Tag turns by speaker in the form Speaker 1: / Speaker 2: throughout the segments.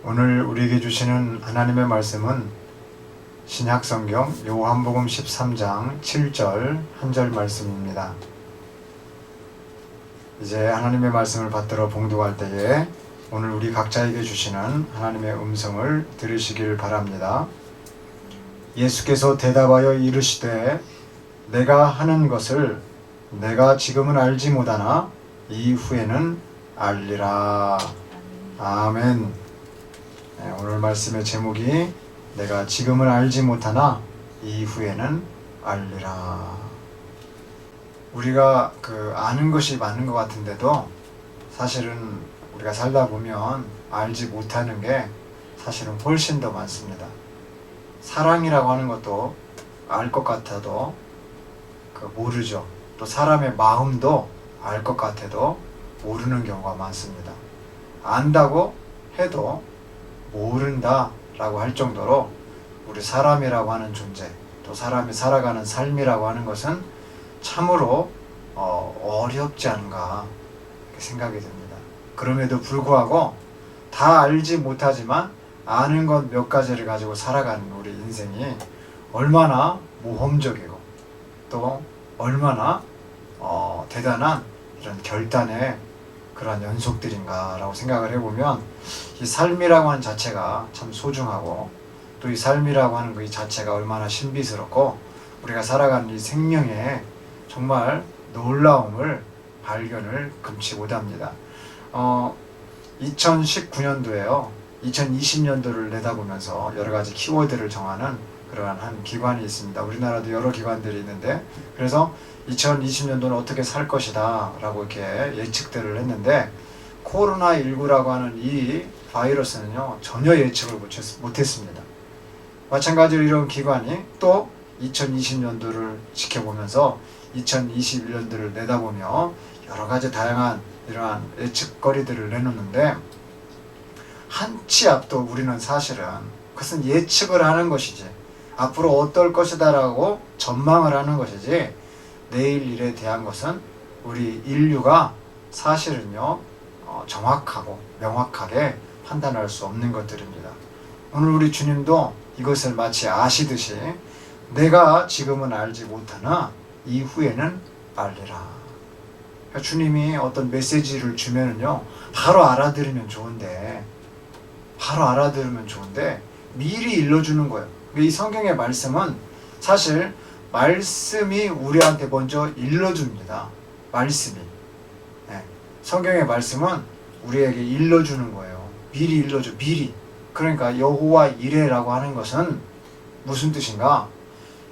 Speaker 1: 오늘 우리에게 주시는 하나님의 말씀은 신약성경 요한복음 13장 7절 한 절 말씀입니다. 이제 하나님의 말씀을 받들어 봉독할 때에 오늘 우리 각자에게 주시는 하나님의 음성을 들으시길 바랍니다. 예수께서 대답하여 이르시되 내가 하는 것을 내가 지금은 알지 못하나 이후에는 알리라. 아멘. 오늘 말씀의 제목이 내가 지금은 알지 못하나 이후에는 알리라. 우리가 아는 것이 많은 것 같은데도 사실은 우리가 살다 보면 알지 못하는 게 사실은 훨씬 더 많습니다. 사랑이라고 하는 것도 알 것 같아도 모르죠. 또 사람의 마음도 알 것 같아도 모르는 경우가 많습니다. 안다고 해도 모른다라고 할 정도로 우리 사람이라고 하는 존재, 또 사람이 살아가는 삶이라고 하는 것은 참으로 어렵지 않은가 생각이 듭니다. 그럼에도 불구하고 다 알지 못하지만 아는 것 몇 가지를 가지고 살아가는 우리 인생이 얼마나 모험적이고 또 얼마나 대단한 이런 결단의 그러한 연속들인가라고 생각을 해보면 이 삶이라고 하는 자체가 참 소중하고 또 이 삶이라고 하는 그 자체가 얼마나 신비스럽고 우리가 살아가는 이 생명의 정말 놀라움을 발견을 금치 못합니다. 2019년도에요. 2020년도를 내다보면서 여러 가지 키워드를 정하는 그러한 한 기관이 있습니다. 우리나라도 여러 기관들이 있는데 그래서 2020년도는 어떻게 살 것이다 라고 이렇게 예측들을 했는데 코로나19라고 하는 이 바이러스는요 전혀 예측을 못했습니다. 마찬가지로 이런 기관이 또 2020년도를 지켜보면서 2021년도를 내다보며 여러 가지 다양한 이러한 예측거리들을 내놓는데 한치 앞도 우리는 사실은 그것은 예측을 하는 것이지 앞으로 어떨 것이다 라고 전망을 하는 것이지 내일 일에 대한 것은 우리 인류가 사실은요 정확하고 명확하게 판단할 수 없는 것들입니다. 오늘 우리 주님도 이것을 마치 아시듯이 내가 지금은 알지 못하나 이후에는 알리라. 그러니까 주님이 어떤 메시지를 주면은요 바로 알아들으면 좋은데 미리 일러주는 거예요. 이 성경의 말씀은 사실 말씀이 우리한테 먼저 일러줍니다. 말씀이. 성경의 말씀은 우리에게 일러주는 거예요. 미리 일러줘. 미리. 그러니까 여호와 이레라고 하는 것은 무슨 뜻인가?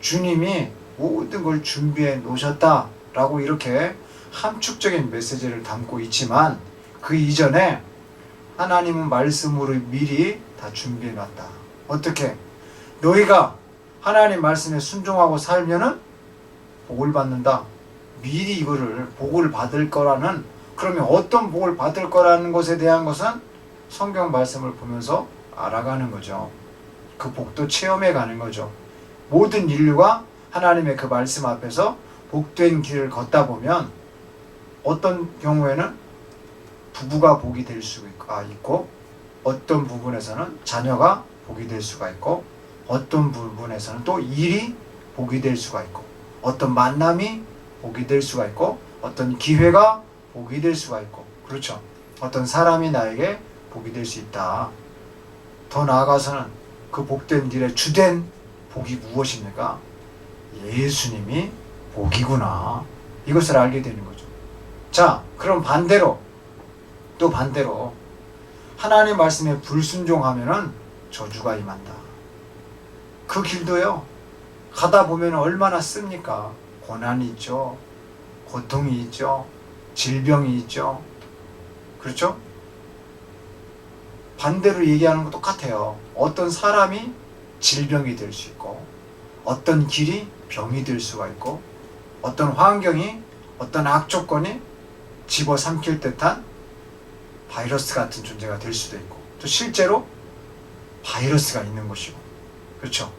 Speaker 1: 주님이 모든 걸 준비해 놓으셨다라고 이렇게 함축적인 메시지를 담고 있지만 그 이전에 하나님은 말씀으로 미리 다 준비해 놨다. 어떻게? 너희가 하나님 말씀에 순종하고 살면은 복을 받는다. 미리 이거를 복을 받을 거라는 그러면 어떤 복을 받을 거라는 것에 대한 것은 성경 말씀을 보면서 알아가는 거죠. 그 복도 체험해 가는 거죠. 모든 인류가 하나님의 그 말씀 앞에서 복된 길을 걷다 보면 어떤 경우에는 부부가 복이 될 수가 있고 어떤 부분에서는 자녀가 복이 될 수가 있고 어떤 부분에서는 또 일이 복이 될 수가 있고 어떤 만남이 복이 될 수가 있고 어떤 기회가 복이 될 수가 있고 그렇죠. 어떤 사람이 나에게 복이 될 수 있다. 더 나아가서는 그 복된 길의 주된 복이 무엇입니까? 예수님이 복이구나. 이것을 알게 되는 거죠. 자, 그럼 반대로 하나님 말씀에 불순종하면은 저주가 임한다. 그 길도요. 가다 보면 얼마나 씁니까? 고난이 있죠. 고통이 있죠. 질병이 있죠. 그렇죠? 반대로 얘기하는 거 똑같아요. 어떤 사람이 질병이 될 수 있고 어떤 길이 병이 될 수가 있고 어떤 환경이 어떤 악조건이 집어삼킬 듯한 바이러스 같은 존재가 될 수도 있고 또 실제로 바이러스가 있는 것이고 그렇죠?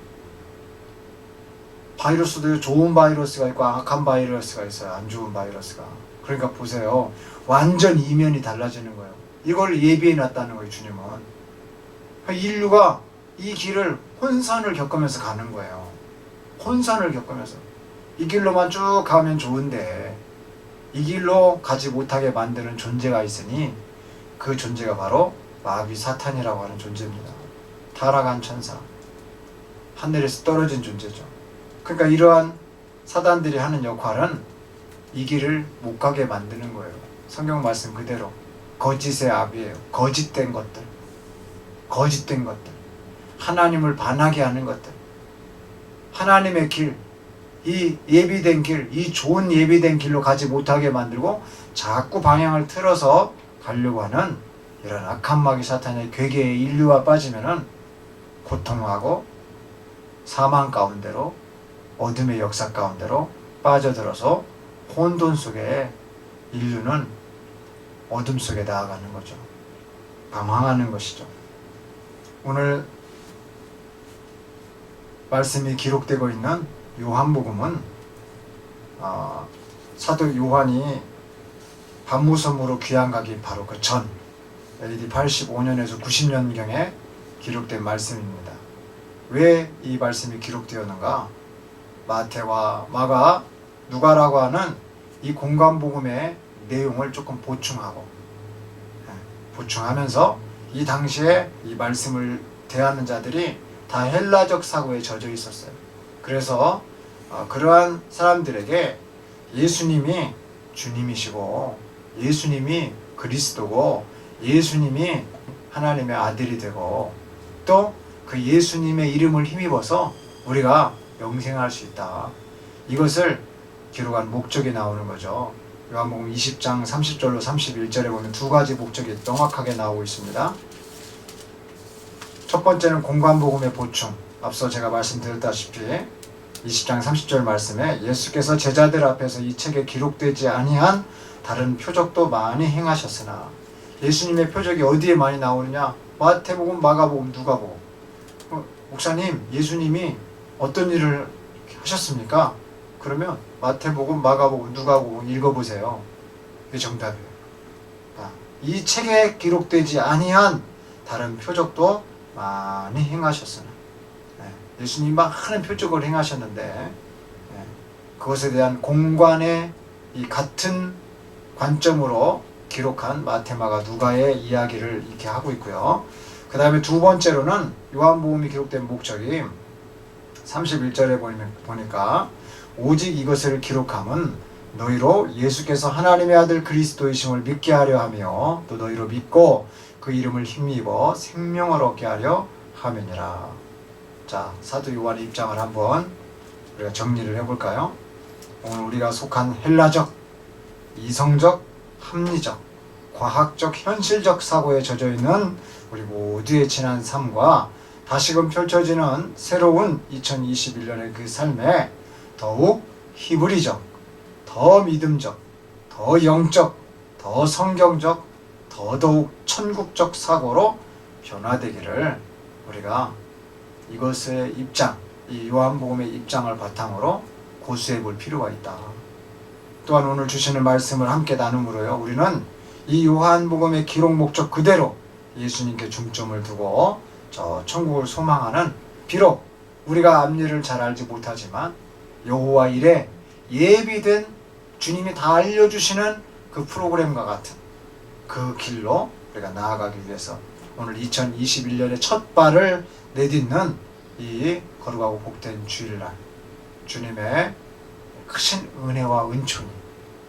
Speaker 1: 바이러스도 좋은 바이러스가 있고 악한 바이러스가 있어요. 안 좋은 바이러스가. 그러니까 보세요. 완전 이면이 달라지는 거예요. 이걸 예비해 놨다는 거예요. 주님은. 인류가 이 길을 혼선을 겪으면서 가는 거예요. 혼선을 겪으면서. 이 길로만 쭉 가면 좋은데 이 길로 가지 못하게 만드는 존재가 있으니 그 존재가 바로 마귀 사탄이라고 하는 존재입니다. 타락한 천사, 하늘에서 떨어진 존재죠. 그러니까 이러한 사단들이 하는 역할은 이 길을 못 가게 만드는 거예요. 성경 말씀 그대로 거짓의 압이에요. 거짓된 것들, 거짓된 것들, 하나님을 반하게 하는 것들, 하나님의 길, 이 예비된 길, 이 좋은 예비된 길로 가지 못하게 만들고 자꾸 방향을 틀어서 가려고 하는 이런 악한 마귀 사탄의 괴계에 인류가 빠지면은 고통하고 사망 가운데로, 어둠의 역사 가운데로 빠져들어서 혼돈 속에 인류는 어둠 속에 나아가는 거죠. 방황하는 것이죠. 오늘 말씀이 기록되고 있는 요한복음은 사도 요한이 반무섬으로 귀환가기 바로 그 전 AD 85년에서 90년경에 기록된 말씀입니다. 왜 이 말씀이 기록되었는가? 마태와 마가, 누가라고 하는 이 공관복음의 내용을 조금 보충하면서 이 당시에 이 말씀을 대하는 자들이 다 헬라적 사고에 젖어 있었어요. 그래서 그러한 사람들에게 예수님이 주님이시고 예수님이 그리스도고 예수님이 하나님의 아들이 되고 또 그 예수님의 이름을 힘입어서 우리가 영생할 수 있다. 이것을 기록한 목적이 나오는 거죠. 요한복음 20장 30절로 31절에 보면 두 가지 목적이 명확하게 나오고 있습니다. 첫 번째는 공관복음의 보충. 앞서 제가 말씀드렸다시피 20장 30절 말씀에 예수께서 제자들 앞에서 이 책에 기록되지 아니한 다른 표적도 많이 행하셨으나, 예수님의 표적이 어디에 많이 나오느냐? 마태복음, 마가복음, 누가복음. 목사님, 예수님이 어떤 일을 하셨습니까? 그러면 마태복음, 마가복음, 누가복음 읽어보세요. 그게 정답이에요. 이 책에 기록되지 아니한 다른 표적도 많이 행하셨으나, 예수님이 많은 표적을 행하셨는데 그것에 대한 공관의 이 같은 관점으로 기록한 마태, 마가, 누가의 이야기를 이렇게 하고 있고요. 그 다음에 두 번째로는 요한복음이 기록된 목적이 31절에 보니까 오직 이것을 기록함은 너희로 예수께서 하나님의 아들 그리스도이심을 믿게 하려 하며 또 너희로 믿고 그 이름을 힘입어 생명을 얻게 하려 함이니라. 자, 사도 요한의 입장을 한번 우리가 정리를 해볼까요? 오늘 우리가 속한 헬라적, 이성적, 합리적, 과학적, 현실적 사고에 젖어있는 우리 모두의 지난 삶과 다시금 펼쳐지는 새로운 2021년의 그 삶에 더욱 히브리적, 더 믿음적, 더 영적, 더 성경적, 더더욱 천국적 사고로 변화되기를 우리가 이것의 입장, 이 요한복음의 입장을 바탕으로 고수해 볼 필요가 있다. 또한 오늘 주시는 말씀을 함께 나눔으로요, 우리는 이 요한복음의 기록 목적 그대로 예수님께 중점을 두고 저 천국을 소망하는, 비록 우리가 앞일을 잘 알지 못하지만 여호와 일에 예비된 주님이 다 알려주시는 그 프로그램과 같은 그 길로 우리가 나아가기 위해서 오늘 2021년의 첫 발을 내딛는 이 거룩하고 복된 주일날, 주님의 크신 은혜와 은총이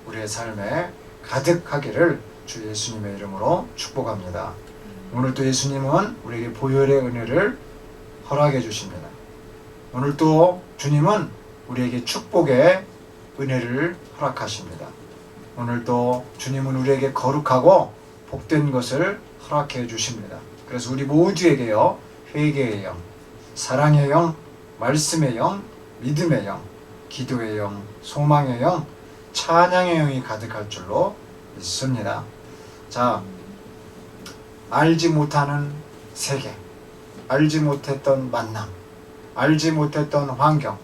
Speaker 1: 우리의 삶에 가득하기를 주 예수님의 이름으로 축복합니다. 오늘 또 예수님은 우리에게 보혈의 은혜를 허락해 주십니다. 오늘 또 주님은 우리에게 축복의 은혜를 허락하십니다. 오늘 또 주님은 우리에게 거룩하고 복된 것을 허락해 주십니다. 그래서 우리 모두에게요, 회개의 영, 사랑의 영, 말씀의 영, 믿음의 영, 기도의 영, 소망의 영, 찬양의 영이 가득할 줄로 믿습니다. 자, 알지 못하는 세계, 알지 못했던 만남, 알지 못했던 환경,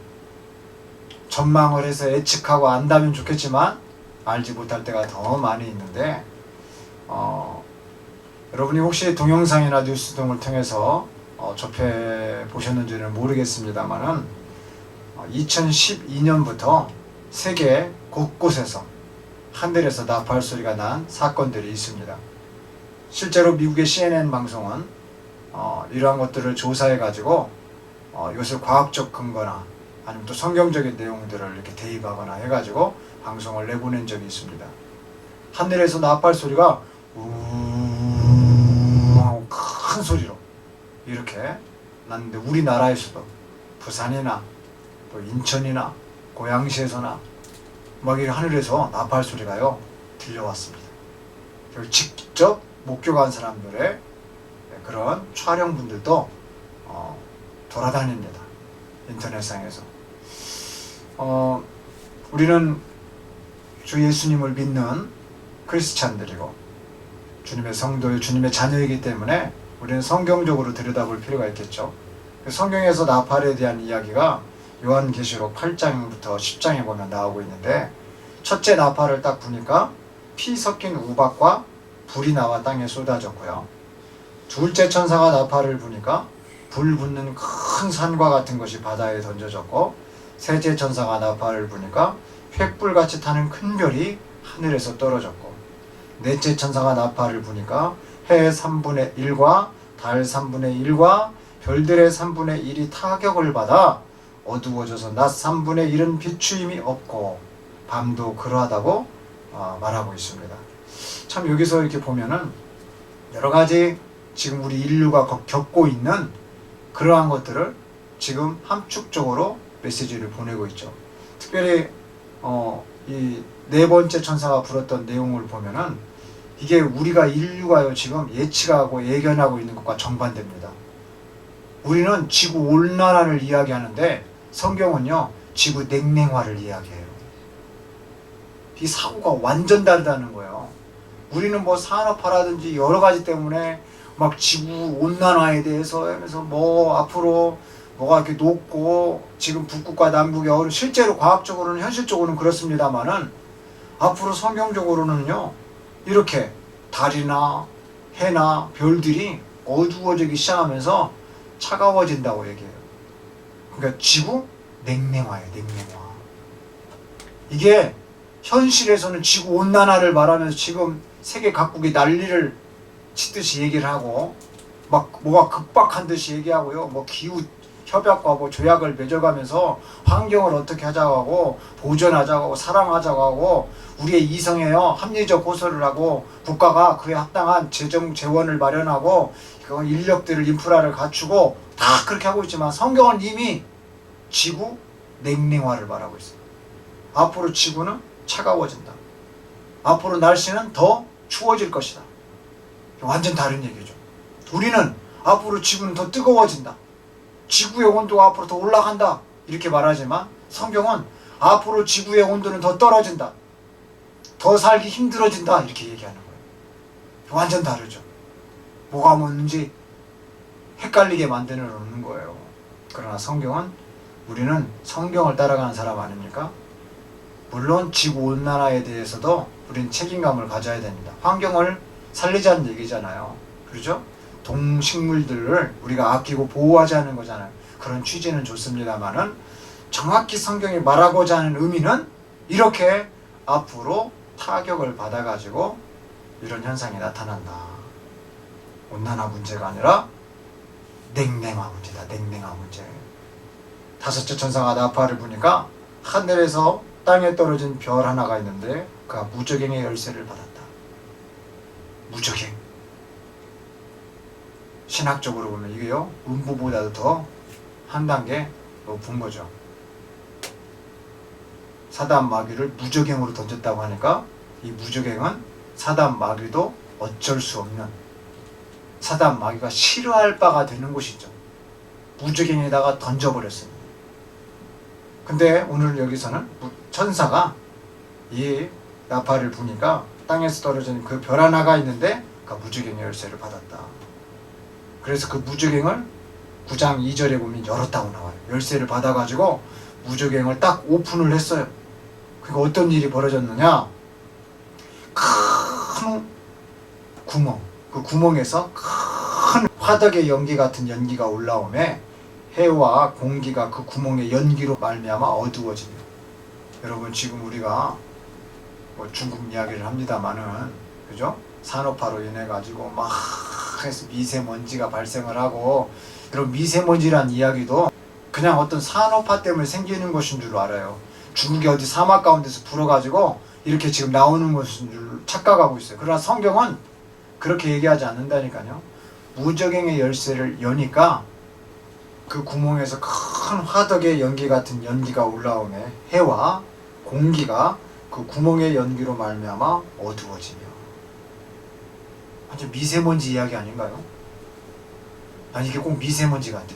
Speaker 1: 전망을 해서 예측하고 안다면 좋겠지만 알지 못할 때가 더 많이 있는데 여러분이 혹시 동영상이나 뉴스 등을 통해서 접해 보셨는지는 모르겠습니다만은 2012년부터 세계 곳곳에서 하늘에서 나팔 소리가 난 사건들이 있습니다. 실제로 미국의 CNN 방송은 이러한 것들을 조사해 가지고 이것을 과학적 근거나 아니면 또 성경적인 내용들을 이렇게 대입하거나 해가지고 방송을 내보낸 적이 있습니다. 하늘에서 나팔 소리가 우웅 하고 큰 소리로 이렇게 났는데, 우리나라에서도 부산이나 또 인천이나 고양시에서나 막 이 하늘에서 나팔 소리가요 들려왔습니다. 직접 목격한 사람들의 그런 촬영분들도 돌아다닙니다. 인터넷상에서. 우리는 주 예수님을 믿는 크리스찬들이고 주님의 성도요, 주님의 자녀이기 때문에 우리는 성경적으로 들여다볼 필요가 있겠죠. 성경에서 나팔에 대한 이야기가 요한계시록 8장부터 10장에 보면 나오고 있는데, 첫째 나팔을 딱 부니까 피 섞인 우박과 불이 나와 땅에 쏟아졌고요. 둘째 천사가 나팔을 부니까 불 붙는 큰 산과 같은 것이 바다에 던져졌고, 셋째 천사가 나팔을 부니까 횃불같이 타는 큰 별이 하늘에서 떨어졌고, 넷째 천사가 나팔을 부니까 해 3분의 1과 달 3분의 1과 별들의 3분의 1이 타격을 받아 어두워져서 낮 3분의 1은 비추임이 없고 밤도 그러하다고 말하고 있습니다. 참 여기서 이렇게 보면은 여러 가지 지금 우리 인류가 겪고 있는 그러한 것들을 지금 함축적으로 메시지를 보내고 있죠. 특별히 이 네 번째 천사가 불었던 내용을 보면은 이게 우리가 인류가요 지금 예측하고 예견하고 있는 것과 정반대입니다. 우리는 지구 온난화를 이야기하는데 성경은요 지구 냉랭화를 이야기해요. 이 사고가 완전 다르다는 거예요. 우리는 뭐 산업화라든지 여러 가지 때문에 막 지구 온난화에 대해서 하면서 뭐 앞으로 뭐가 이렇게 높고 지금 북극과 남극이 실제로 과학적으로는 현실적으로는 그렇습니다만은 앞으로 성경적으로는요 이렇게 달이나 해나 별들이 어두워지기 시작하면서 차가워진다고 얘기해요. 그러니까 지구 냉랭화예요. 냉랭화. 이게 현실에서는 지구 온난화를 말하면서 지금 세계 각국이 난리를 치듯이 얘기를 하고 막 뭐가 급박한 듯이 얘기하고요. 뭐 기후 협약과 뭐 조약을 맺어가면서 환경을 어떻게 하자고 하고 보존하자고 하고 사랑하자고 하고 우리의 이성에요 합리적 호소를 하고 국가가 그에 합당한 재원을 마련하고 그 인력들을 인프라를 갖추고 다 그렇게 하고 있지만 성경은 이미 지구 냉랭화를 말하고 있어요. 앞으로 지구는 차가워진다. 앞으로 날씨는 더 추워질 것이다. 완전 다른 얘기죠. 우리는 앞으로 지구는 더 뜨거워진다. 지구의 온도가 앞으로 더 올라간다. 이렇게 말하지만 성경은 앞으로 지구의 온도는 더 떨어진다. 더 살기 힘들어진다. 이렇게 얘기하는 거예요. 완전 다르죠. 뭐가 뭔지 헷갈리게 만드는 놓는 거예요. 그러나 성경은 우리는 성경을 따라가는 사람 아닙니까? 물론 지구온난화에 대해서도 우리는 책임감을 가져야 됩니다. 환경을 살리자는 얘기잖아요. 그렇죠? 동식물들을 우리가 아끼고 보호하자는 거잖아요. 그런 취지는 좋습니다만은 정확히 성경이 말하고자 하는 의미는 이렇게 앞으로 타격을 받아가지고 이런 현상이 나타난다. 온난화 문제가 아니라 냉랭화 문제다. 냉랭화 문제. 다섯째 천사가 나팔을 부니까 하늘에서 땅에 떨어진 별 하나가 있는데 그가 무적행의 열쇠를 받았다. 무적행. 신학적으로 보면 이게요 음부보다도 더 한 단계 높은 거죠. 사단 마귀를 무적행으로 던졌다고 하니까 이 무적행은 사단 마귀도 어쩔 수 없는, 사단 마귀가 싫어할 바가 되는 곳이죠. 무적행에다가 던져버렸습니다. 근데 오늘 여기서는 천사가 이 나팔을 부니까 땅에서 떨어진 그 별 하나가 있는데 그 무적행의 열쇠를 받았다. 그래서 그 무적행을 9장 2절에 보면 열었다고 나와요. 열쇠를 받아가지고 무적행을 딱 오픈을 했어요. 그러니까 어떤 일이 벌어졌느냐, 큰 구멍, 그 구멍에서 큰 화덕의 연기 같은 연기가 올라오매 해와 공기가 그 구멍의 연기로 말미암아 어두워지며. 여러분 지금 우리가 뭐 중국 이야기를 합니다마는 그죠? 산업화로 인해 가지고 막 해서 미세먼지가 발생을 하고, 그런 미세먼지란 이야기도 그냥 어떤 산업화 때문에 생기는 것인 줄 알아요. 중국이 어디 사막 가운데서 불어가지고 이렇게 지금 나오는 것인 줄 착각하고 있어요. 그러나 성경은 그렇게 얘기하지 않는다니까요. 무적행의 열쇠를 여니까 그 구멍에서 큰 화덕의 연기 같은 연기가 올라오네 해와 공기가 그 구멍의 연기로 말미암아 어두워지며. 완전 미세먼지 이야기 아닌가요? 난 이게 꼭 미세먼지 같아.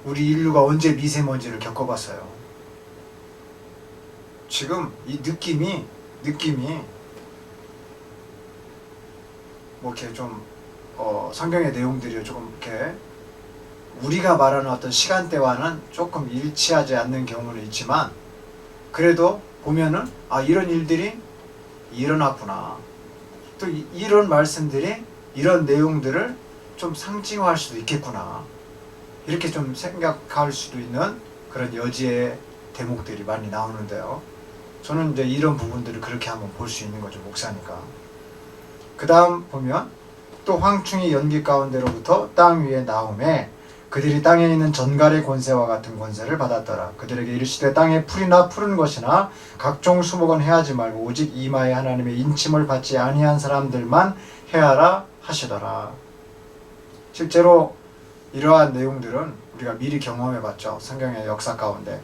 Speaker 1: 우리 인류가 언제 미세먼지를 겪어봤어요? 지금 이 느낌이 뭐 이렇게 좀 성경의 내용들이 조금 이렇게 우리가 말하는 어떤 시간대와는 조금 일치하지 않는 경우는 있지만, 그래도 보면은 이런 일들이 일어났구나, 또 이런 말씀들이 이런 내용들을 좀 상징화할 수도 있겠구나, 이렇게 좀 생각할 수도 있는 그런 여지의 대목들이 많이 나오는데요. 저는 이제 이런 부분들을 그렇게 한번 볼 수 있는 거죠, 목사니까. 그 다음 보면 또 황충이 연기 가운데로부터 땅 위에 나오매 그들이 땅에 있는 전갈의 권세와 같은 권세를 받았더라. 그들에게 이르시되 땅에 풀이나 푸른 것이나 각종 수목은 해하지 말고 오직 이마에 하나님의 인침을 받지 아니한 사람들만 해하라 하시더라. 실제로 이러한 내용들은 우리가 미리 경험해 봤죠. 성경의 역사 가운데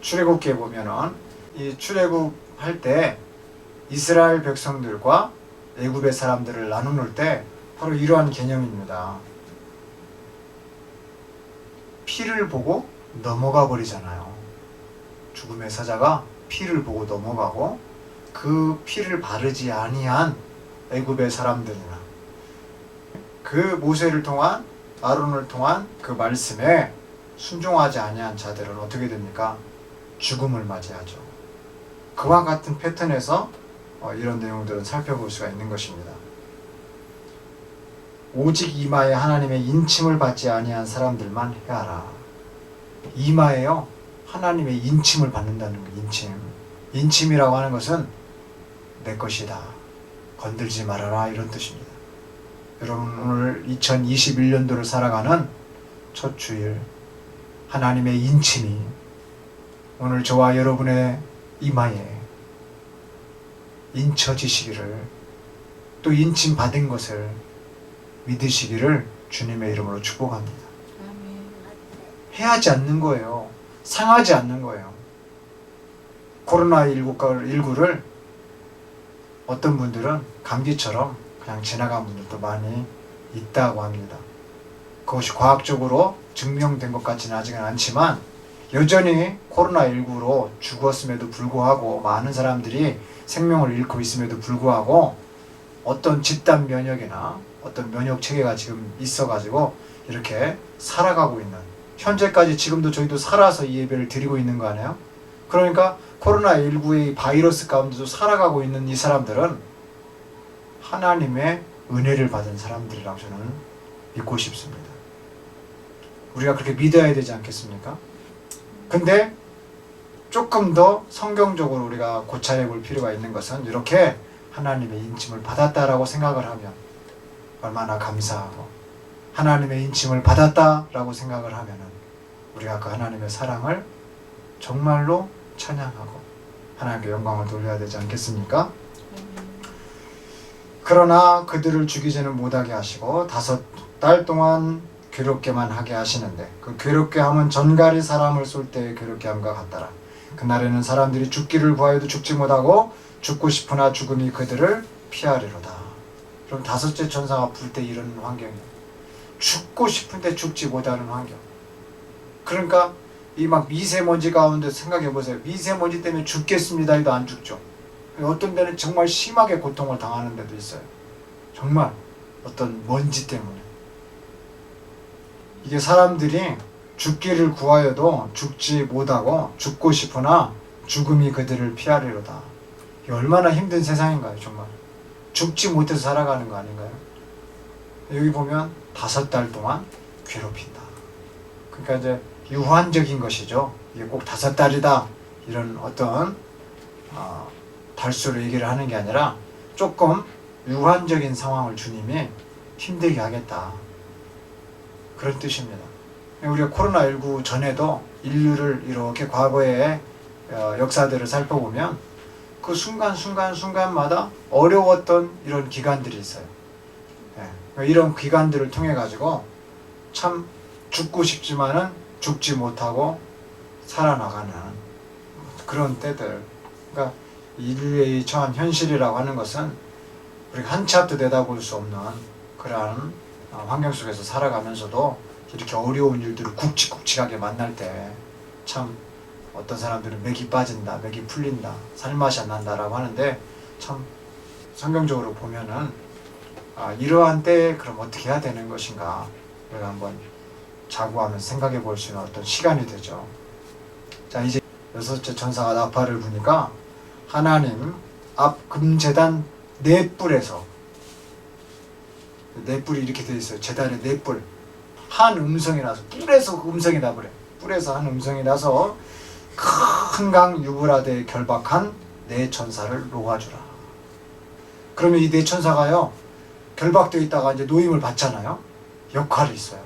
Speaker 1: 출애굽기에 보면은 이 출애굽할 때 이스라엘 백성들과 애굽의 사람들을 나누는 때 바로 이러한 개념입니다. 피를 보고 넘어가 버리잖아요. 죽음의 사자가 피를 보고 넘어가고, 그 피를 바르지 아니한 애굽의 사람들이나 그 모세를 통한 아론을 통한 그 말씀에 순종하지 아니한 자들은 어떻게 됩니까? 죽음을 맞이하죠. 그와 같은 패턴에서 이런 내용들은 살펴볼 수가 있는 것입니다. 오직 이마에 하나님의 인침을 받지 아니한 사람들만 해하라. 이마에요, 하나님의 인침을 받는다는 거예요. 인침이라고 하는 것은 내 것이다, 건들지 말아라, 이런 뜻입니다. 여러분 오늘 2021년도를 살아가는 첫 주일, 하나님의 인침이 오늘 저와 여러분의 이마에 인쳐지시기를, 또 인침 받은 것을 믿으시기를 주님의 이름으로 축복합니다. 해하지 않는 거예요. 상하지 않는 거예요. 코로나19를 어떤 분들은 감기처럼 그냥 지나간 분들도 많이 있다고 합니다. 그것이 과학적으로 증명된 것 같지는 아직은 않지만, 여전히 코로나19로 죽었음에도 불구하고 많은 사람들이 생명을 잃고 있음에도 불구하고 어떤 집단 면역이나 어떤 면역 체계가 지금 있어가지고 이렇게 살아가고 있는, 현재까지 지금도 저희도 살아서 이 예배를 드리고 있는 거 아니에요? 그러니까 코로나19의 바이러스 가운데도 살아가고 있는 이 사람들은 하나님의 은혜를 받은 사람들이라고 저는 믿고 싶습니다. 우리가 그렇게 믿어야 되지 않겠습니까? 근데 조금 더 성경적으로 우리가 고찰해 볼 필요가 있는 것은, 이렇게 하나님의 인침을 받았다라고 생각을 하면 얼마나 감사하고, 하나님의 인침을 받았다라고 생각을 하면은 우리가 그 하나님의 사랑을 정말로 찬양하고 하나님께 영광을 돌려야 되지 않겠습니까? 그러나 그들을 죽이지는 못하게 하시고 5달 동안 괴롭게만 하게 하시는데, 그 괴롭게 함은 전갈이 사람을 쏠 때의 괴롭게 함과 같더라. 그날에는 사람들이 죽기를 구하여도 죽지 못하고 죽고 싶으나 죽음이 그들을 피하리로다. 그럼 5째 천사가 불 때 이런 환경이에요. 죽고 싶은데 죽지 못하는 환경. 그러니까 이 막 미세먼지 가운데 생각해 보세요. 미세먼지 때문에 죽겠습니다 해도 안 죽죠. 어떤 데는 정말 심하게 고통을 당하는 데도 있어요. 정말 어떤 먼지 때문에. 이게 사람들이 죽기를 구하여도 죽지 못하고 죽고 싶으나 죽음이 그들을 피하리로다. 이게 얼마나 힘든 세상인가요, 정말. 죽지 못해서 살아가는 거 아닌가요? 여기 보면 5달 동안 괴롭힌다. 그러니까 이제 유한적인 것이죠. 이게 꼭 5달이다 이런 어떤 달수로 얘기를 하는 게 아니라 조금 유한적인 상황을 주님이 힘들게 하겠다, 그런 뜻입니다. 우리가 코로나19 전에도 인류를 이렇게 과거의 역사들을 살펴보면 그 순간마다 어려웠던 이런 기간들이 있어요. 이런 기간들을 통해 가지고 참 죽고 싶지만은 죽지 못하고 살아나가는 그런 때들. 그러니까 인류의 처한 현실이라고 하는 것은 우리가 한 치 앞도 내다볼 수 없는 그러한 환경 속에서 살아가면서도 이렇게 어려운 일들을 굵직굵직하게 만날 때 참 어떤 사람들은 맥이 빠진다, 맥이 풀린다, 살맛이 안 난다라고 하는데, 참 성경적으로 보면은 이러한 때에 그럼 어떻게 해야 되는 것인가, 우리가 한번 자고하면서 생각해 볼 수 있는 어떤 시간이 되죠. 자, 이제 6째 천사가 나팔을 부니까 하나님 앞 금제단 4뿔에서, 4뿔이 이렇게 되어 있어요. 제단에 4뿔. 한 음성이 나서, 뿔에서 음성이 나버려. 뿔에서 한 음성이 나서 큰 강 유브라데에 결박한 4천사를 놓아주라. 그러면 이 4천사가요, 결박되어 있다가 이제 노임을 받잖아요. 역할이 있어요.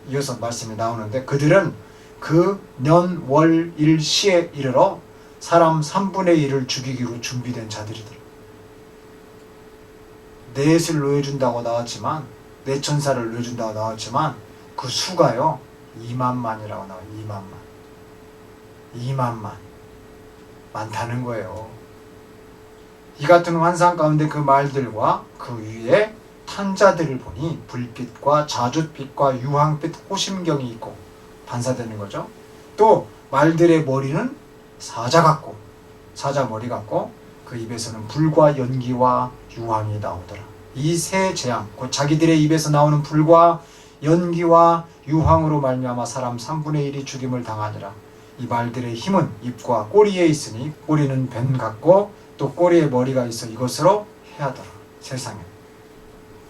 Speaker 1: 이어서 말씀이 나오는데, 그들은 그 년, 월, 일, 시에 이르러 사람 3분의 1을 죽이기로 준비된 자들이더라. 넷을 놓여준다고 나왔지만, 4천사를 놓여준다고 나왔지만 그 수가요 2만만이라고 나와요. 2만만 많다는 거예요. 이 같은 환상 가운데 그 말들과 그 위에 탄 자들을 보니 불빛과 자줏빛과 유황빛 호심경이 있고 반사되는 거죠. 또 말들의 머리는 사자 같고, 사자 머리 같고, 그 입에서는 불과 연기와 유황이 나오더라. 이 세 재앙, 곧 자기들의 입에서 나오는 불과 연기와 유황으로 말미암아 사람 3분의 1이 죽임을 당하니라. 이 말들의 힘은 입과 꼬리에 있으니 꼬리는 뱀 같고 또 꼬리에 머리가 있어 이것으로 해하더라. 세상에.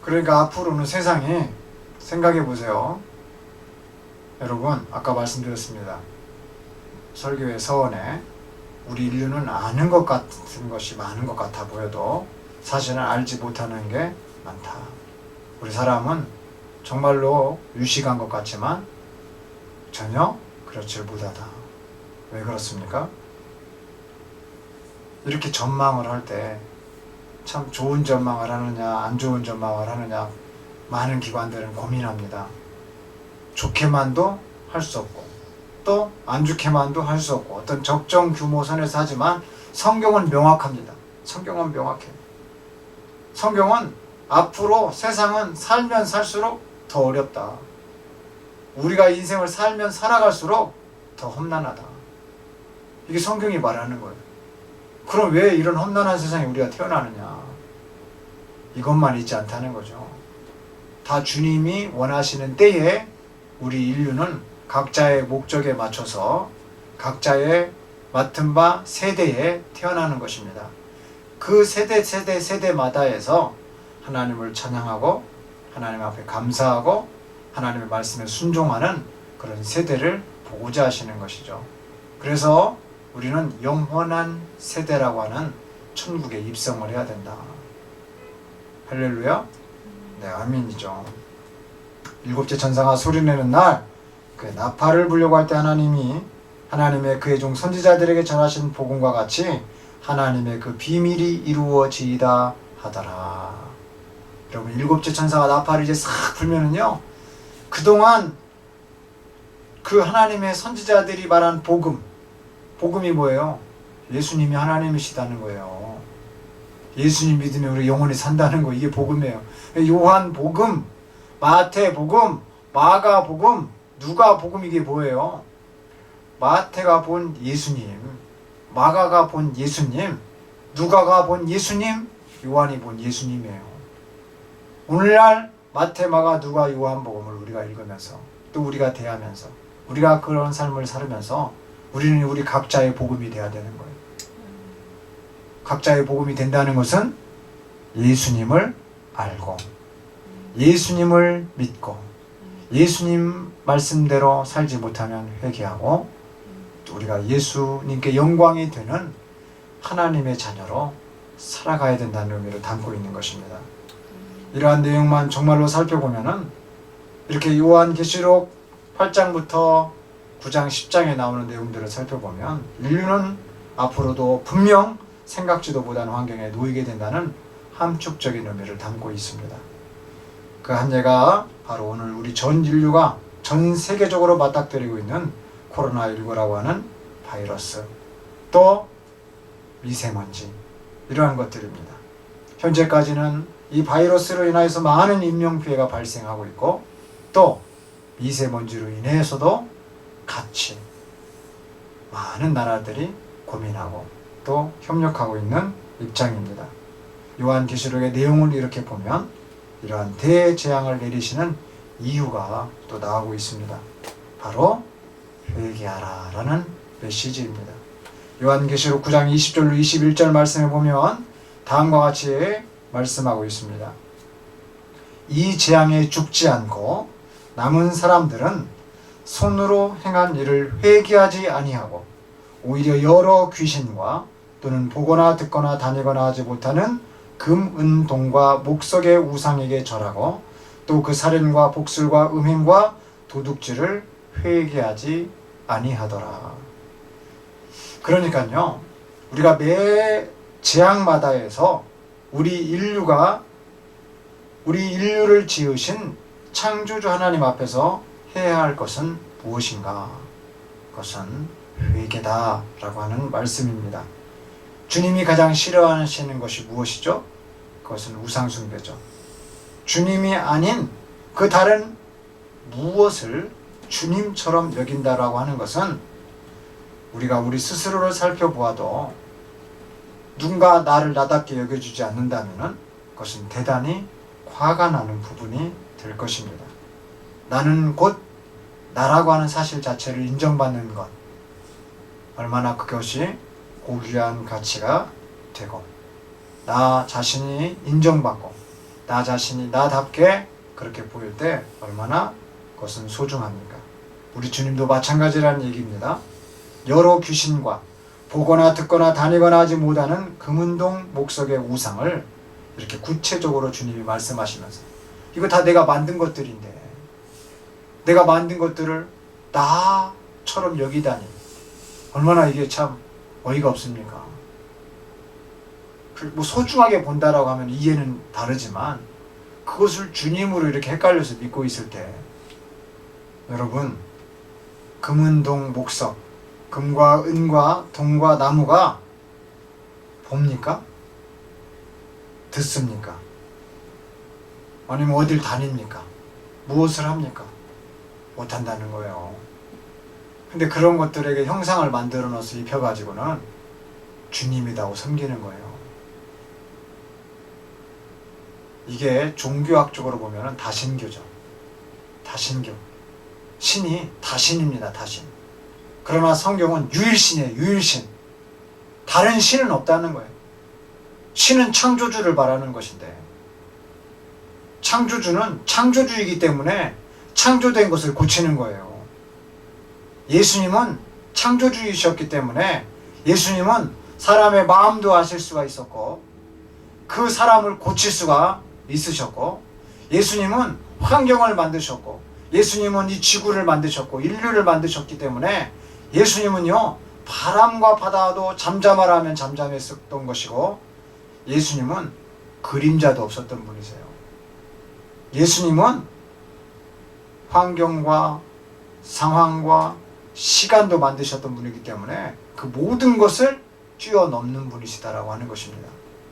Speaker 1: 그러니까 앞으로는 세상에, 생각해 보세요. 여러분, 아까 말씀드렸습니다. 설교의 서원에 우리 인류는 아는 것 같은 것이 많은 것 같아 보여도 사실은 알지 못하는 게 많다. 우리 사람은 정말로 유식한 것 같지만 전혀 그렇지 못하다. 왜 그렇습니까? 이렇게 전망을 할 때 참 좋은 전망을 하느냐 안 좋은 전망을 하느냐 많은 기관들은 고민합니다. 좋게만도 할 수 없고 또 안 좋게만도 할 수 없고 어떤 적정 규모 선에서 하지만 성경은 명확합니다. 성경은 명확해요. 성경은 앞으로 세상은 살면 살수록 더 어렵다. 우리가 인생을 살면 살아갈수록 더 험난하다. 이게 성경이 말하는 거예요. 그럼 왜 이런 험난한 세상에 우리가 태어나느냐? 이것만 있지 않다는 거죠. 다 주님이 원하시는 때에 우리 인류는 각자의 목적에 맞춰서 각자의 맡은 바 세대에 태어나는 것입니다. 그 세대마다에서 하나님을 찬양하고 하나님 앞에 감사하고 하나님의 말씀에 순종하는 그런 세대를 보고자 하시는 것이죠. 그래서 우리는 영원한 세대라고 하는 천국에 입성을 해야 된다. 할렐루야? 네, 아멘이죠. 7째 천사가 소리내는 날, 그 나팔을 불려고 할 때 하나님의 그의 종 선지자들에게 전하신 복음과 같이 하나님의 그 비밀이 이루어지이다 하더라. 여러분, 7째 천사가 나팔을 이제 싹 불면은요, 그동안 그 하나님의 선지자들이 말한 복음이 뭐예요? 예수님이 하나님이시다는 거예요. 예수님 믿으면 우리 영원히 산다는 거, 이게 복음이에요. 요한 복음, 마태 복음, 마가 복음, 누가 복음, 이게 뭐예요? 마태가 본 예수님, 마가가 본 예수님, 누가가 본 예수님, 요한이 본 예수님이에요. 오늘날 마태, 마가, 누가, 요한 복음을 우리가 읽으면서 또 우리가 대하면서 우리가 그런 삶을 살면서 우리는 우리 각자의 복음이 돼야 되는 거예요. 각자의 복음이 된다는 것은 예수님을 알고 예수님을 믿고 예수님 말씀대로 살지 못하면 회개하고 또 우리가 예수님께 영광이 되는 하나님의 자녀로 살아가야 된다는 의미를 담고 있는 것입니다. 이러한 내용만 정말로 살펴보면은 이렇게 요한계시록 8장부터 9장 10장에 나오는 내용들을 살펴보면 인류는 앞으로도 분명 생각지도 못한 환경에 놓이게 된다는 함축적인 의미를 담고 있습니다. 그 한 예가 바로 오늘 우리 전 인류가 전 세계적으로 맞닥뜨리고 있는 코로나19라고 하는 바이러스, 또 미세먼지, 이러한 것들입니다. 현재까지는 이 바이러스로 인해서 많은 인명피해가 발생하고 있고 또 미세먼지로 인해서도 같이 많은 나라들이 고민하고 또 협력하고 있는 입장입니다. 요한계시록의 내용을 이렇게 보면 이러한 대재앙을 내리시는 이유가 또 나오고 있습니다. 바로 회개하라 라는 메시지입니다. 요한계시록 9장 20절로 21절 말씀에 보면 다음과 같이 말씀하고 있습니다. 이 재앙에 죽지 않고 남은 사람들은 손으로 행한 일을 회개하지 아니하고 오히려 여러 귀신과 또는 보거나 듣거나 다니거나 하지 못하는 금, 은, 동과 목석의 우상에게 절하고 또 그 살인과 복술과 음행과 도둑질을 회개하지 아니하더라. 그러니까요, 우리가 매 재앙마다에서 우리 인류를 지으신 창조주 하나님 앞에서 해야 할 것은 무엇인가? 그것은 회개다라고 하는 말씀입니다. 주님이 가장 싫어하시는 것이 무엇이죠? 그것은 우상숭배죠. 주님이 아닌 그 다른 무엇을 주님처럼 여긴다라고 하는 것은 우리가 우리 스스로를 살펴보아도 누군가 나를 나답게 여겨주지 않는다면 그것은 대단히 화가 나는 부분이 될 것입니다. 나는 곧 나라고 하는 사실 자체를 인정받는 것, 얼마나 그것이 고귀한 가치가 되고 나 자신이 인정받고 나 자신이 나답게 그렇게 보일 때 얼마나 그것은 소중합니까? 우리 주님도 마찬가지라는 얘기입니다. 여러 귀신과 보거나 듣거나 다니거나 하지 못하는 금은동 목석의 우상을 이렇게 구체적으로 주님이 말씀하시면서 이거 다 내가 만든 것들인데 내가 만든 것들을 나처럼 여기다니 얼마나 이게 참 어이가 없습니까? 뭐 소중하게 본다라고 하면 이해는 다르지만 그것을 주님으로 이렇게 헷갈려서 믿고 있을 때 여러분, 금은동 목석, 금과 은과 동과 나무가 봅니까? 듣습니까? 아니면 어딜 다닙니까? 무엇을 합니까? 못한다는 거예요. 근데 그런 것들에게 형상을 만들어 넣어서 입혀가지고는 주님이라고 섬기는 거예요. 이게 종교학적으로 보면 다신교죠. 다신교. 신이 다신입니다. 다신. 그러나 성경은 유일신이에요. 유일신. 다른 신은 없다는 거예요. 신은 창조주를 말하는 것인데 창조주는 창조주이기 때문에 창조된 것을 고치는 거예요. 예수님은 창조주이셨기 때문에 예수님은 사람의 마음도 아실 수가 있었고 그 사람을 고칠 수가 있으셨고 예수님은 환경을 만드셨고 예수님은 이 지구를 만드셨고 인류를 만드셨기 때문에 예수님은요 바람과 바다도 잠잠하라 하면 잠잠했었던 것이고 예수님은 그림자도 없었던 분이세요. 예수님은 환경과 상황과 시간도 만드셨던 분이기 때문에 그 모든 것을 뛰어넘는 분이시다라고 하는 것입니다.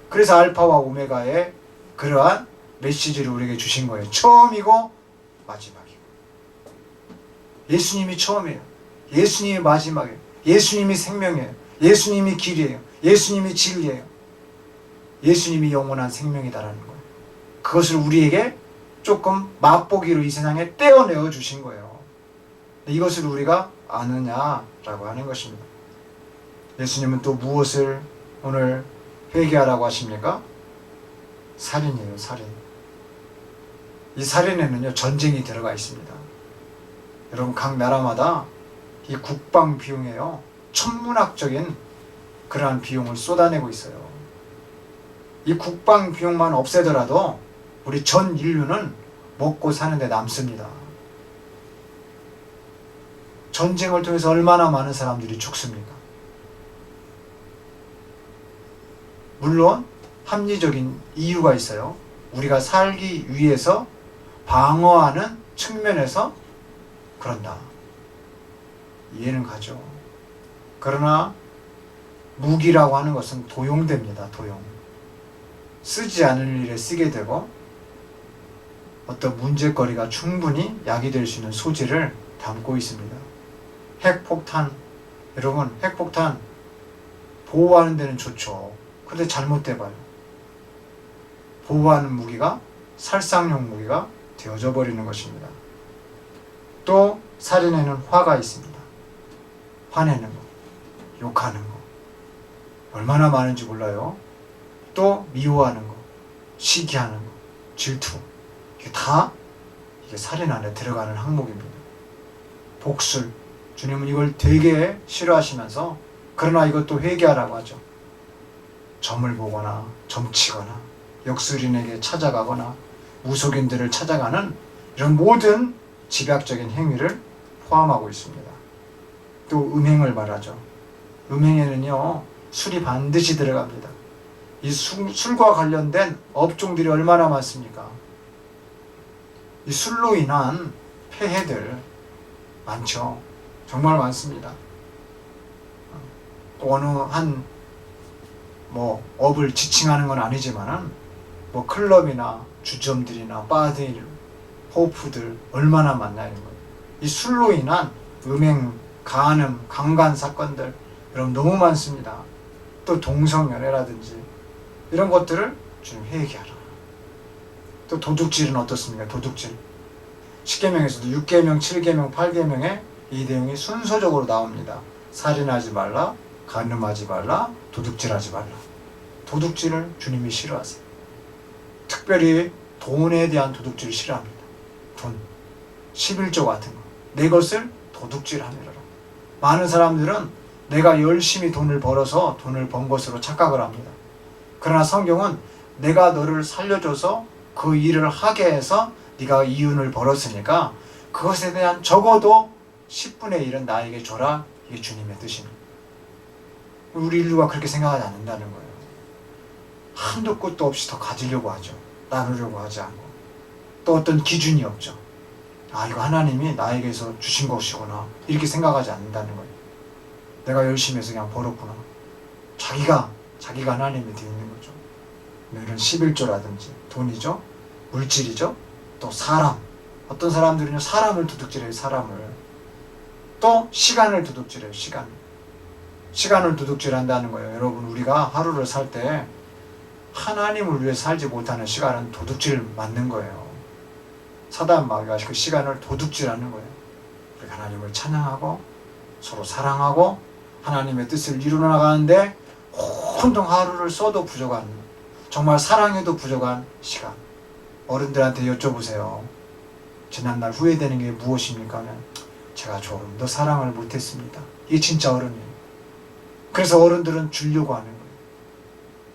Speaker 1: 그래서 알파와 오메가의 그러한 메시지를 우리에게 주신 거예요. 처음이고 마지막이고. 예수님이 처음이에요. 예수님이 마지막이에요. 예수님이 생명이에요. 예수님이 길이에요. 예수님이 진리예요. 예수님이 영원한 생명이다라는 거예요. 그것을 우리에게 조금 맛보기로 이 세상에 떼어내어 주신 거예요. 이것을 우리가 아느냐라고 하는 것입니다. 예수님은 또 무엇을 오늘 회개하라고 하십니까? 살인이에요. 살인. 이 살인에는요 전쟁이 들어가 있습니다. 여러분 각 나라마다 이 국방 비용에요 천문학적인 그러한 비용을 쏟아내고 있어요. 이 국방 비용만 없애더라도 우리 전 인류는 먹고 사는데 남습니다. 전쟁을 통해서 얼마나 많은 사람들이 죽습니까? 물론 합리적인 이유가 있어요. 우리가 살기 위해서 방어하는 측면에서 그런다. 이해는 가죠. 그러나 무기라고 하는 것은 도용됩니다. 도용. 쓰지 않을 일에 쓰게 되고 어떤 문제거리가 충분히 야기될 수 있는 소지를 담고 있습니다. 핵폭탄, 여러분 핵폭탄 보호하는 데는 좋죠. 근데 잘못돼봐요. 보호하는 무기가 살상용 무기가 되어져 버리는 것입니다. 또 살인에는 화가 있습니다. 화내는 거, 욕하는 거 얼마나 많은지 몰라요. 또 미워하는 거, 시기하는 거, 질투 이게 다 이게 살인 안에 들어가는 항목입니다. 복술, 주님은 이걸 되게 싫어하시면서 그러나 이것도 회개하라고 하죠. 점을 보거나 점치거나 역술인에게 찾아가거나 무속인들을 찾아가는 이런 모든 집약적인 행위를 포함하고 있습니다. 또 음행을 말하죠. 음행에는요 술이 반드시 들어갑니다. 이 술과 관련된 업종들이 얼마나 많습니까? 이 술로 인한 폐해들 많죠. 정말 많습니다. 어느 한 업을 지칭하는 건 아니지만은 클럽이나 주점들이나 바들, 호프들 얼마나 많나요? 이 술로 인한 음행, 간음, 강간 사건들 여러분 너무 많습니다. 또 동성연애라든지 이런 것들을 좀 회개하라. 또 도둑질은 어떻습니까? 도둑질. 10계명에서도 6계명, 7계명, 8계명에 이 내용이 순서적으로 나옵니다. 살인하지 말라, 간음하지 말라, 도둑질하지 말라. 도둑질을 주님이 싫어하세요. 특별히 돈에 대한 도둑질을 싫어합니다. 돈, 11조 같은 거. 내 것을 도둑질하느라. 많은 사람들은 내가 열심히 돈을 벌어서 돈을 번 것으로 착각을 합니다. 그러나 성경은 내가 너를 살려줘서 그 일을 하게 해서 네가 이윤을 벌었으니까 그것에 대한 적어도 10분의 1은 나에게 줘라. 이게 주님의 뜻입니다. 우리 인류가 그렇게 생각하지 않는다는 거예요. 한도 끝도 없이 더 가지려고 하죠. 나누려고 하지 않고. 또 어떤 기준이 없죠. 이거 하나님이 나에게서 주신 것이구나. 이렇게 생각하지 않는다는 거예요. 내가 열심히 해서 그냥 벌었구나. 자기가 하나님이 되어 있는 거죠. 이런 11조라든지 돈이죠. 물질이죠. 또 사람. 어떤 사람들은요 사람을 도둑질해요. 사람을. 또 시간을 도둑질해요. 시간을 도둑질한다는 거예요. 여러분 우리가 하루를 살 때 하나님을 위해 살지 못하는 시간은 도둑질 맞는 거예요. 사단 마귀가 그 시간을 도둑질하는 거예요. 우리가 하나님을 찬양하고 서로 사랑하고 하나님의 뜻을 이루어 나가는데 온통 하루를 써도 부족한, 정말 사랑해도 부족한 시간. 어른들한테 여쭤보세요. 지난날 후회되는 게 무엇입니까? 하면 제가 조금 더 사랑을 못했습니다. 이게 진짜 어른이에요. 그래서 어른들은 주려고 하는 거예요.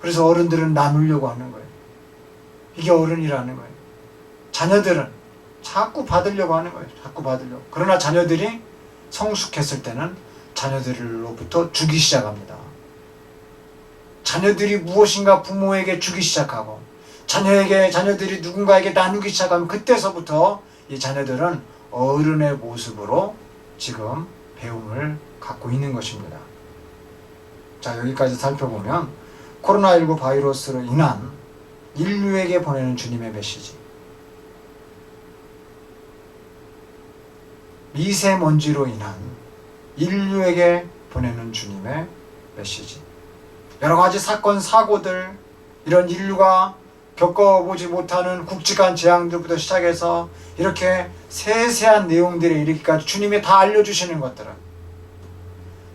Speaker 1: 그래서 어른들은 나누려고 하는 거예요. 이게 어른이라는 거예요. 자녀들은 자꾸 받으려고 하는 거예요. 자꾸 받으려고. 그러나 자녀들이 성숙했을 때는 자녀들로부터 주기 시작합니다. 자녀들이 무엇인가 부모에게 주기 시작하고 자녀들이 누군가에게 나누기 시작하면 그때서부터 이 자녀들은 어른의 모습으로 지금 배움을 갖고 있는 것입니다. 자, 여기까지 살펴보면 코로나19 바이러스로 인한 인류에게 보내는 주님의 메시지. 미세먼지로 인한 인류에게 보내는 주님의 메시지. 여러 가지 사건, 사고들, 이런 인류가 겪어보지 못하는 굵직한 재앙들부터 시작해서 이렇게 세세한 내용들에 이르기까지 주님이 다 알려주시는 것들은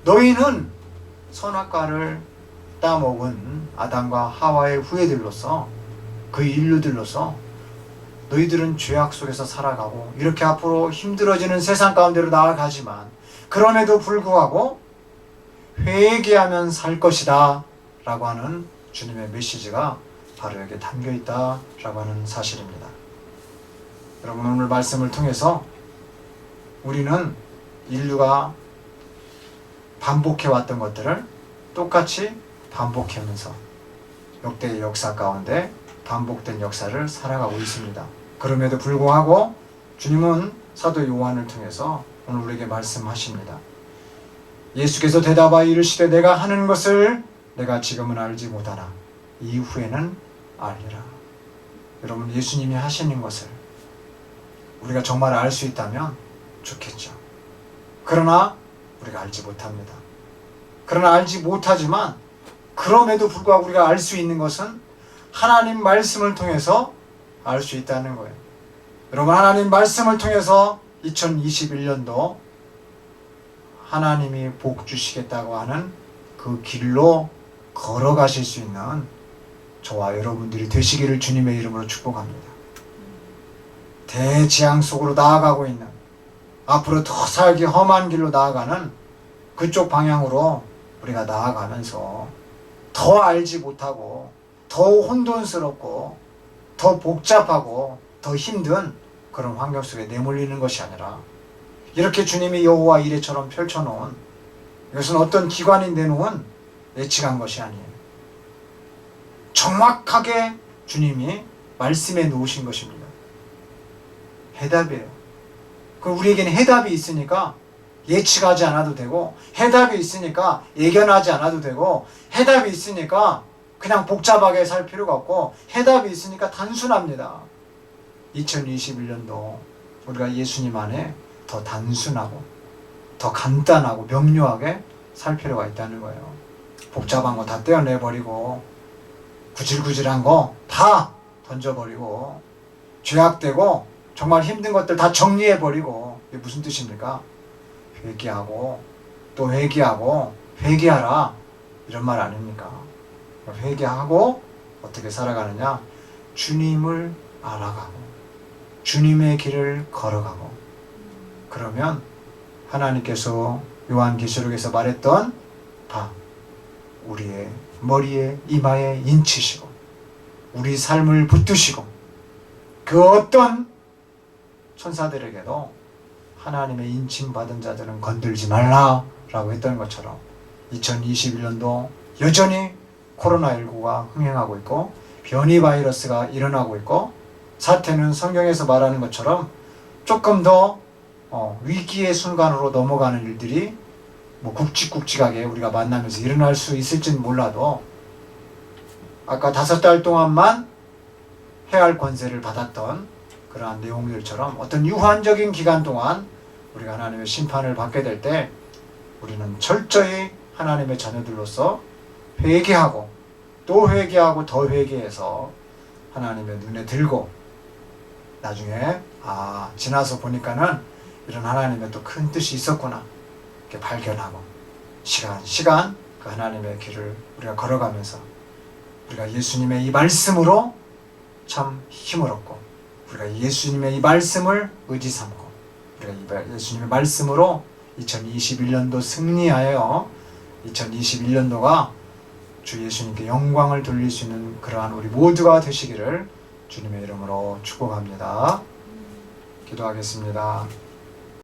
Speaker 1: 너희는 선악과를 따먹은 아담과 하와의 후예들로서 그 인류들로서 너희들은 죄악 속에서 살아가고 이렇게 앞으로 힘들어지는 세상 가운데로 나아가지만 그럼에도 불구하고 회개하면 살 것이다 라고 하는 주님의 메시지가 바로 여기에 담겨 있다 라고 하는 사실입니다. 여러분, 오늘 말씀을 통해서 우리는 인류가 반복해왔던 것들을 똑같이 반복하면서 역대의 역사 가운데 반복된 역사를 살아가고 있습니다. 그럼에도 불구하고 주님은 사도 요한을 통해서 오늘 우리에게 말씀하십니다. 예수께서 대답하여 이르시되 내가 하는 것을 내가 지금은 알지 못하나 이후에는 알리라. 여러분, 예수님이 하시는 것을 우리가 정말 알 수 있다면 좋겠죠. 그러나 우리가 알지 못합니다. 그러나 알지 못하지만 그럼에도 불구하고 우리가 알 수 있는 것은 하나님 말씀을 통해서 알 수 있다는 거예요. 여러분, 하나님 말씀을 통해서 2021년도 하나님이 복 주시겠다고 하는 그 길로 걸어가실 수 있는 저와 여러분들이 되시기를 주님의 이름으로 축복합니다. 대지향 속으로 나아가고 있는, 앞으로 더 살기 험한 길로 나아가는 그쪽 방향으로 우리가 나아가면서 더 알지 못하고 더 혼돈스럽고 더 복잡하고 더 힘든 그런 환경 속에 내몰리는 것이 아니라 이렇게 주님이 여호와 이레처럼 펼쳐놓은, 이것은 어떤 기관이 내놓은 예측한 것이 아니에요. 정확하게 주님이 말씀해 놓으신 것입니다. 해답이에요. 우리에게는 해답이 있으니까 예측하지 않아도 되고, 해답이 있으니까 예견하지 않아도 되고, 해답이 있으니까 그냥 복잡하게 살 필요가 없고, 해답이 있으니까 단순합니다. 2021년도 우리가 예수님 안에 더 단순하고 더 간단하고 명료하게 살 필요가 있다는 거예요. 복잡한 거 다 떼어내버리고 구질구질한 거 다 던져버리고 죄악되고 정말 힘든 것들 다 정리해버리고, 이게 무슨 뜻입니까? 회개하고 또 회개하고 회개하라, 이런 말 아닙니까? 회개하고 어떻게 살아가느냐? 주님을 알아가고 주님의 길을 걸어가고, 그러면 하나님께서 요한계시록에서 말했던 바 우리의 머리에 이마에 인치시고 우리 삶을 붙드시고 그 어떤 천사들에게도 하나님의 인침받은 자들은 건들지 말라라고 했던 것처럼 2021년도 여전히 코로나19가 흥행하고 있고 변이 바이러스가 일어나고 있고, 사태는 성경에서 말하는 것처럼 조금 더 위기의 순간으로 넘어가는 일들이 굵직굵직하게 우리가 만나면서 일어날 수 있을지는 몰라도, 아까 5달 동안만 해할 권세를 받았던 그러한 내용들처럼 어떤 유한적인 기간 동안 우리가 하나님의 심판을 받게 될 때 우리는 철저히 하나님의 자녀들로서 회개하고 또 회개하고 더 회개해서 하나님의 눈에 들고, 나중에 지나서 보니까는 이런 하나님의 또 큰 뜻이 있었구나 이렇게 발견하고, 시간 그 하나님의 길을 우리가 걸어가면서 우리가 예수님의 이 말씀으로 참 힘을 얻고, 우리가 예수님의 이 말씀을 의지 삼고, 우리가 예수님의 말씀으로 2021년도 승리하여 2021년도가 주 예수님께 영광을 돌릴 수 있는 그러한 우리 모두가 되시기를 주님의 이름으로 축복합니다. 기도하겠습니다.